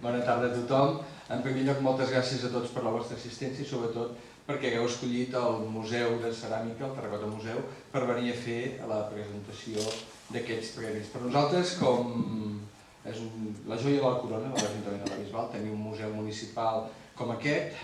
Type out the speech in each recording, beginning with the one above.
Bona tarda a tothom. En primer lloc, moltes gràcies a tots per la vostra assistència i sobretot perquè hagueu escollit el Museu de Ceràmica, el Tarragona Museu, per venir a fer la presentació d'aquests premis. Per nosaltres, com és la joia de la corona de l'Ajuntament de la Bisbal, tenir un museu municipal com aquest,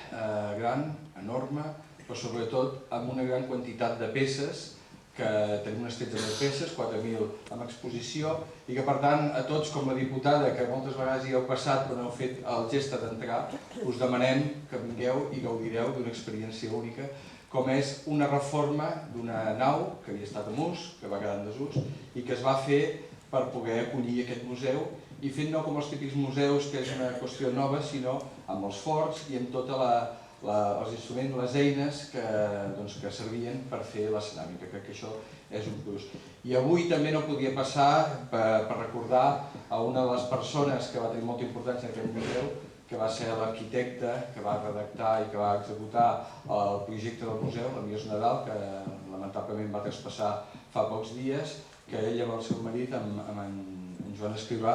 gran, enorme, però sobretot amb una gran quantitat de peces, que tenim unes 13.000 peces, 4.000 en exposició, i que per tant a tots, com la diputada, que moltes vegades hi heu passat però no heu fet el gest d'entrar, us demanem que vingueu i gaudireu d'una experiència única, com és una reforma d'una nau que havia estat en ús, que va quedar en desús, i que es va fer per poder acollir aquest museu, i fent no com els típics museus, que és una qüestió nova, sinó amb els forts i amb tota els instruments, les eines que servien per fer la ceràmica. Crec que això és un plus. I avui també no podia passar per recordar a una de les persones que va tenir molta importància en aquest museu, que va ser l'arquitecte que va redactar i que va executar el projecte del museu, l'Amiós Nadal, que lamentablement va traspassar fa pocs dies, que ell amb el seu marit, amb en Joan Escrivà,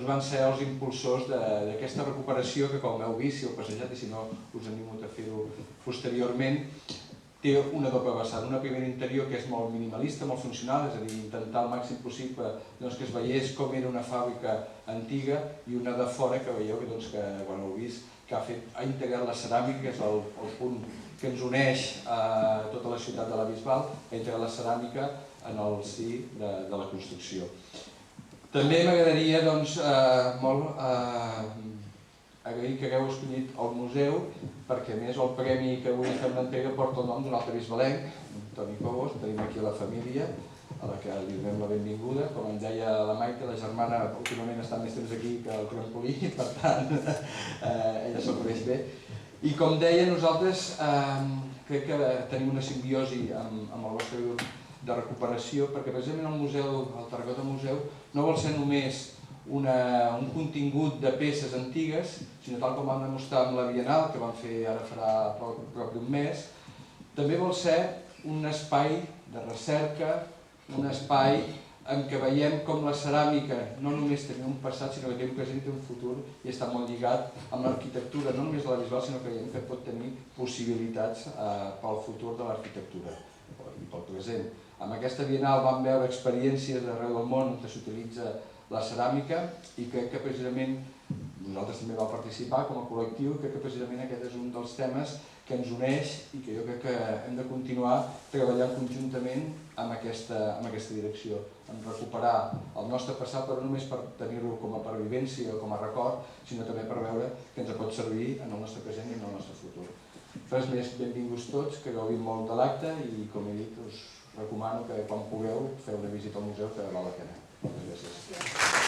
van ser els impulsors d'aquesta recuperació que, com heu vist, si heu passejat i si no us animo a fer-ho posteriorment, té una doble vessant. Una primera interior que és molt minimalista, molt funcional, és a dir, intentar el màxim possible que es veiés com era una fàbrica antiga, i una de fora que veieu que, quan heu vist, que ha integrat la ceràmica, que és el punt que ens uneix a tota la ciutat de la Bisbal, ha integrat la ceràmica en el si de la construcció. També m'agradaria molt agrair que hagueu escollit el museu, perquè a més el premi que avui fem l'entrega porta el nom d'un altre bisbalenc, Toni Cobos. Tenim aquí la família, a la que li donem la benvinguda. Com em deia la Maite, la germana últimament està més temps aquí que el trampolí, per tant ella se'l coneix bé. I com deia, nosaltres crec que tenim una simbiosi amb el vostre grup de recuperació, perquè precisament el museu, el Tarragona Museu, no vol ser només un contingut de peces antigues, sinó tal com vam demostrar amb la Bienal, que vam fer ara farà prop d'un mes, també vol ser un espai de recerca, un espai en què veiem com la ceràmica no només tenia un passat, sinó que té un present i un futur, i està molt lligat amb l'arquitectura, no només de la Bisbal, sinó que veiem que pot tenir possibilitats pel futur de l'arquitectura i pel present. Amb aquesta Bienal vam veure experiències d'arreu del món on s'utilitza la ceràmica, i crec que precisament nosaltres també vam participar com a col·lectiu, i crec que precisament aquest és un dels temes que ens uneix i que jo crec que hem de continuar treballant conjuntament amb aquesta direcció, en recuperar el nostre passat, però no només per tenir-lo com a pervivència o com a record, sinó també per veure que ens pot servir en el nostre present i en el nostre futur. Res més, benvinguts tots, que gaudim molt de l'acte, i com he dit, us recomano que quan pugueu feu una visita al museu, que val la pena. Moltes gràcies.